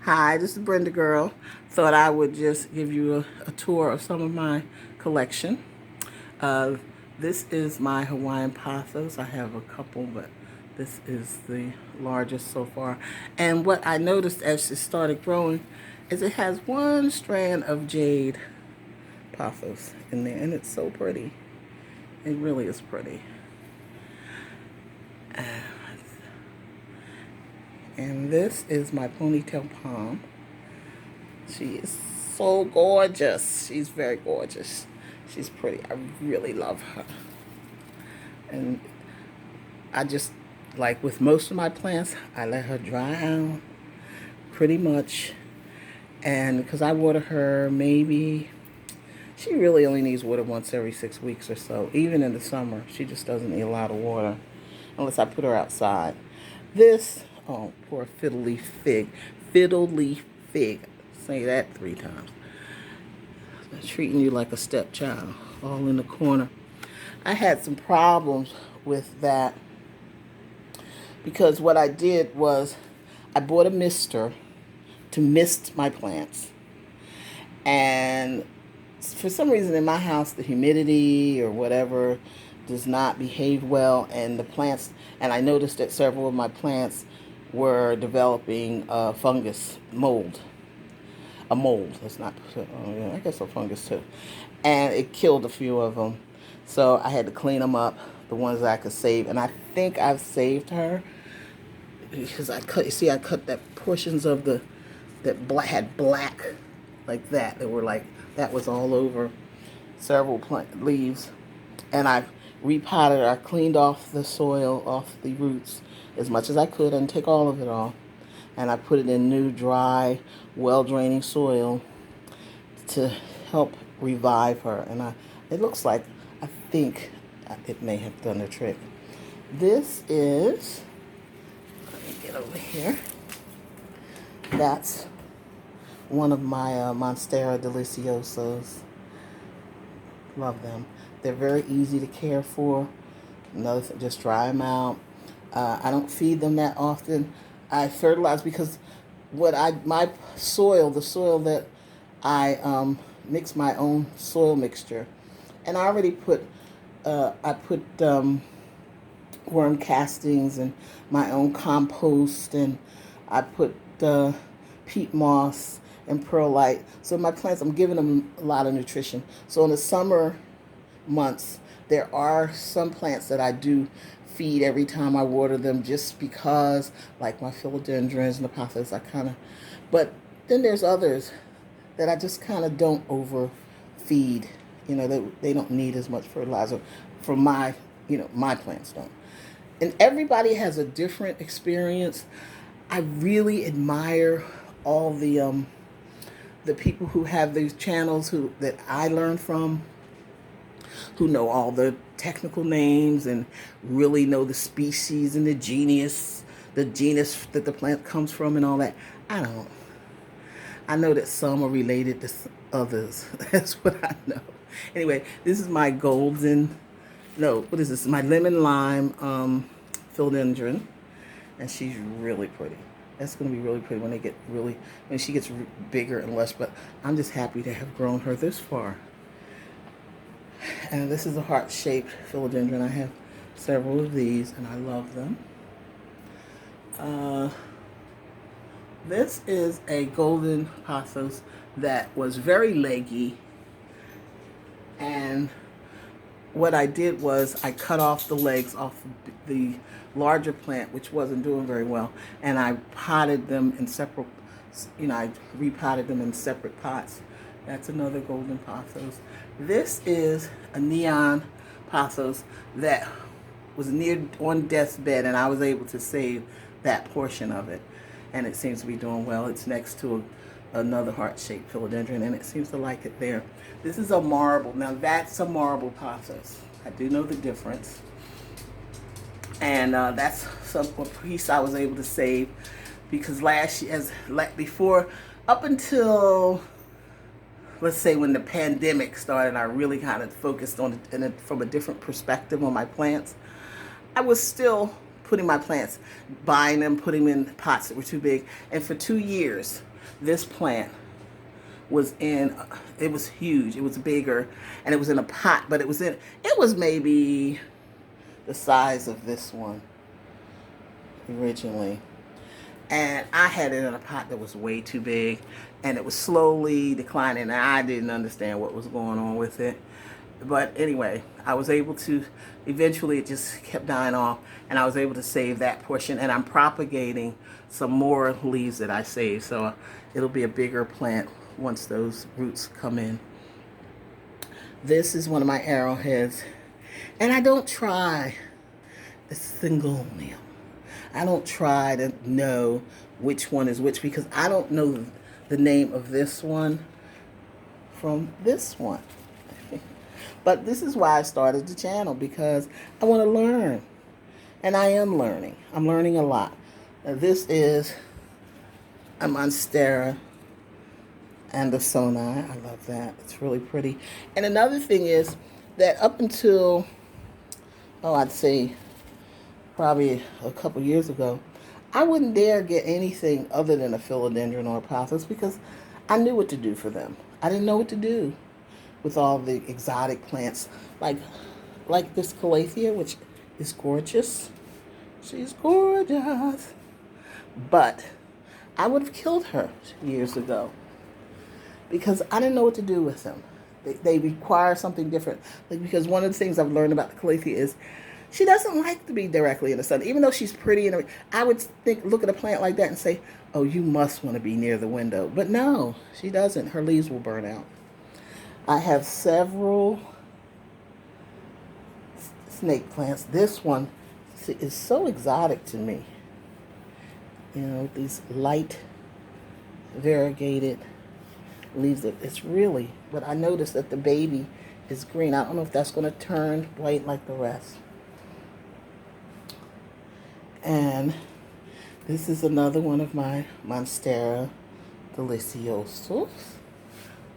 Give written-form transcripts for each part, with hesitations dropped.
Hi, this is Brenda Girl. Thought I would just give you a tour of some of my collection. Uh, this is my Hawaiian pothos. I have a couple, but this is the largest so far. And what I noticed as it started growing is it has one strand of jade pothos in there, and it's so pretty. It really is pretty. And this is my ponytail palm. She is so gorgeous. She's very gorgeous. She's pretty. I really love her. And I just, like with most of my plants, I let her dry out pretty much. And because I water her maybe, she really only needs water once every 6 weeks or so. Even in the summer, she just doesn't need a lot of water unless I put her outside. This, oh, poor fiddle leaf fig. Fiddle leaf fig. Say that 3 times. Treating you like a stepchild, all in the corner. I had some problems with that because what I did was I bought a mister to mist my plants. And for some reason in my house, the humidity or whatever does not behave well, and the plants, and I noticed that several of my plants were developing fungus mold. A mold. That's not, oh yeah, I guess a fungus too. And it killed a few of them. So I had to clean them up, the ones that I could save. And I think I've saved her because I cut, you see, I cut that portions of the, that black, had black like that. They were like, that was all over several plant leaves. And I repotted her. I cleaned off the soil, off the roots as much as I could. I didn't take all of it off. And I put it in new, dry, well-draining soil to help revive her. And it looks like, I think it may have done the trick. This is, let me get over here. That's one of my Monstera Deliciosos. Love them. They're very easy to care for. Another thing, just dry them out. I don't feed them that often. I fertilize because my soil, the soil that I mix my own soil mixture, and I already put worm castings and my own compost, and I put peat moss and perlite. So my plants, I'm giving them a lot of nutrition. So in the summer months, there are some plants that I do feed every time I water them, just because, like my philodendrons and the pothos, but then there's others that I just kind of don't overfeed. They don't need as much fertilizer for my plants don't. And everybody has a different experience. I really admire all the people who have these channels that I learn from, who know all the technical names and really know the species and the genus that the plant comes from and all that. I don't. I know that some are related to others. That's what I know. Anyway, this is my what is this? My lemon lime philodendron, and she's really pretty. That's going to be really pretty when she gets bigger and lush, but I'm just happy to have grown her this far. And this is a heart-shaped philodendron. I have several of these, and I love them. This is a golden pothos that was very leggy. And what I did was I cut off the legs off the larger plant, which wasn't doing very well, and I potted them in separate, I repotted them in separate pots. That's another golden pothos. This is a neon pothos that was on death's bed, and I was able to save that portion of it, and it seems to be doing well. It's next to another heart-shaped philodendron, and it seems to like it there. This is a marble. Now that's a marble pothos. I do know the difference, and that's a piece I was able to save because before, up until, let's say, when the pandemic started, I really kind of focused on it from a different perspective on my plants. I was still putting my plants, buying them, putting them in pots that were too big. And for 2 years, this plant was in, it was huge, it was bigger, and it was in a pot, but it was maybe the size of this one originally. And I had it in a pot that was way too big, and it was slowly declining, and I didn't understand what was going on with it. But anyway, I was able to, eventually it just kept dying off, and I was able to save that portion, and I'm propagating some more leaves that I saved, so it'll be a bigger plant once those roots come in. This is one of my arrowheads, and I don't try the Syngonium. I don't try to know which one is which, because I don't know the name of this one from this one. But this is why I started the channel, because I want to learn. And I am learning. I'm learning a lot. Now, this is a Monstera Andersoni. I love that. It's really pretty. And another thing is that up until, I'd say probably a couple years ago, I wouldn't dare get anything other than a philodendron or a pothos, because I knew what to do for them. I didn't know what to do with all the exotic plants, like this Calathea, which is gorgeous. She's gorgeous. But I would have killed her years ago, because I didn't know what to do with them. They require something different. Because one of the things I've learned about the Calathea is she doesn't like to be directly in the sun. Even though she's pretty, and I would look at a plant like that and say, oh, you must want to be near the window. But no, she doesn't. Her leaves will burn out. I have several snake plants. This one is so exotic to me. You know, these light variegated leaves. It's really, but I noticed that the baby is green. I don't know if that's going to turn white like the rest. And this is another one of my Monstera deliciosos,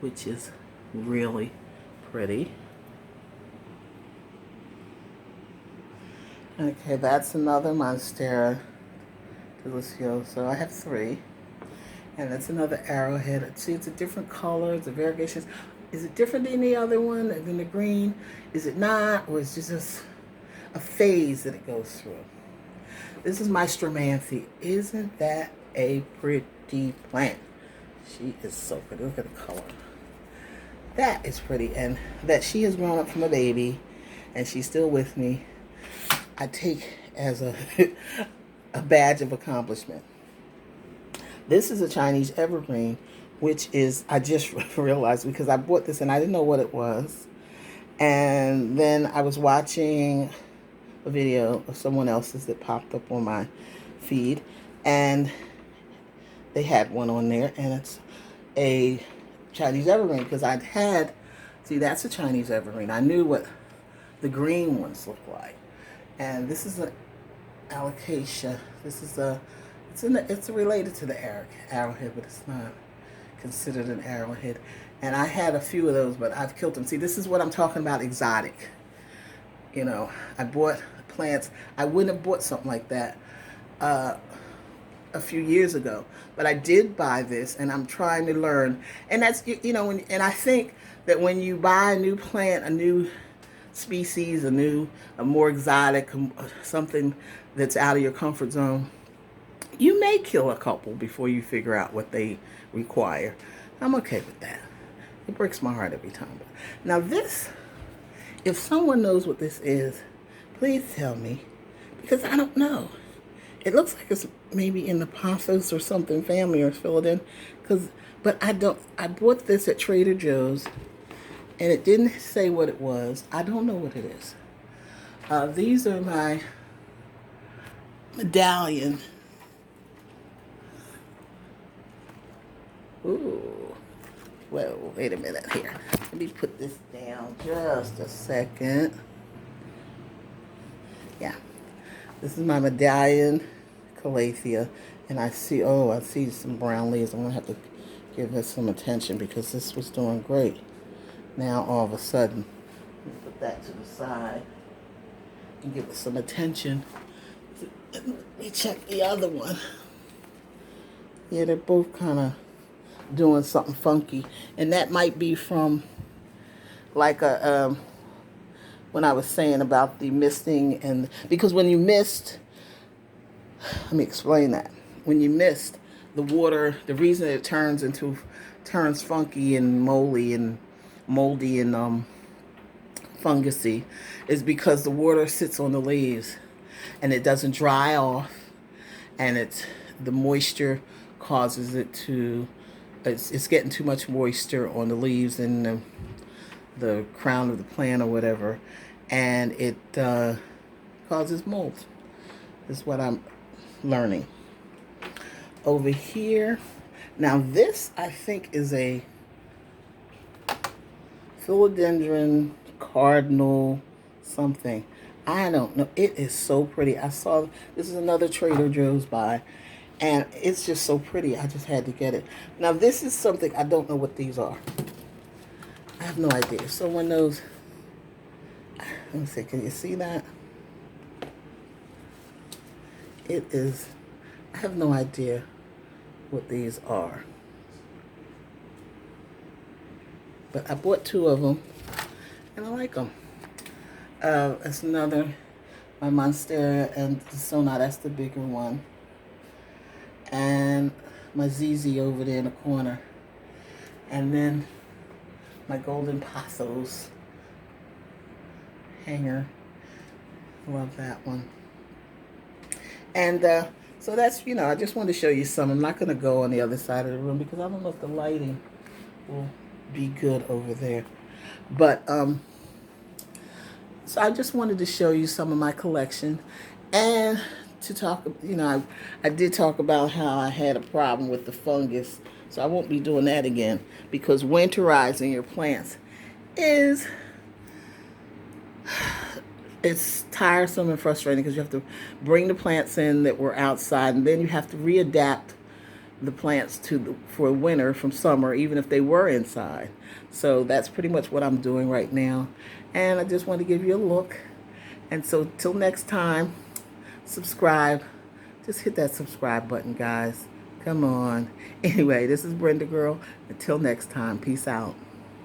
which is really pretty. Okay, that's another Monstera delicioso. I have 3. And that's another arrowhead. See, it's a different color. The variegations. Is it different than the other one, than the green? Is it not? Or is it just a phase that it goes through? This is my Stromanthe. Isn't that a pretty plant? She is so pretty. Look at the color. That is pretty. And that she has grown up from a baby, and she's still with me, I take as a badge of accomplishment. This is a Chinese evergreen, which is, I just realized, because I bought this and I didn't know what it was. And then I was watching a video of someone else's that popped up on my feed, and they had one on there, and it's a Chinese evergreen, because I'd had, see, that's a Chinese evergreen. I knew what the green ones look like. And this is an alocasia. This is a, it's related to the arrowhead, but it's not considered an arrowhead. And I had a few of those, but I've killed them. See, this is what I'm talking about, exotic. You know, I bought plants. I wouldn't have bought something like that a few years ago, but I did buy this, and I'm trying to learn. And that's, you know, and I think that when you buy a new plant, a new species, a more exotic, something that's out of your comfort zone, you may kill a couple before you figure out what they require. I'm okay with that. It breaks my heart every time. Now this, if someone knows what this is, please tell me, because I don't know. It looks like it's maybe in the pothos or something family, or philodendron, but I don't. I bought this at Trader Joe's, and it didn't say what it was. I don't know what it is. These are my medallion. Ooh. Well, wait a minute here. Let me put this down just a second. Yeah. This is my medallion Calathea. And I see some brown leaves. I'm going to have to give this some attention, because this was doing great. Now, all of a sudden, let me put that to the side and give it some attention. Let me check the other one. Yeah, they're both kind of doing something funky. And that might be from like when I was saying about the misting, and because when you mist, let me explain that. When you mist, the water, the reason it turns funky and moldy and fungusy is because the water sits on the leaves and it doesn't dry off, and the moisture causes it to it's getting too much moisture on the leaves and the crown of the plant or whatever, and it causes mold. Is what I'm learning. Over here, now this I think is a philodendron cardinal something. I don't know. It is so pretty. I saw this is another Trader Joe's buy, and it's just so pretty. I just had to get it. Now this is something I don't know what these are. I have no idea. If someone knows, let me see. Can you see that? It is. I have no idea what these are. But I bought 2 of them, and I like them. That's another, my Monstera and the Sona, that's the bigger one. And my ZZ over there in the corner. And then my Golden Pasos hanger. Love that one. And so that's, I just wanted to show you some. I'm not going to go on the other side of the room because I don't know if the lighting will be good over there. But so I just wanted to show you some of my collection, and to talk, I did talk about how I had a problem with the fungus, so I won't be doing that again, because winterizing your plants it's tiresome and frustrating, because you have to bring the plants in that were outside, and then you have to readapt the plants for winter from summer, even if they were inside. So that's pretty much what I'm doing right now, and I just want to give you a look. And so till next time, subscribe. Just hit that subscribe button, guys. Come on. Anyway, this is Brenda Girl. Until next time, peace out.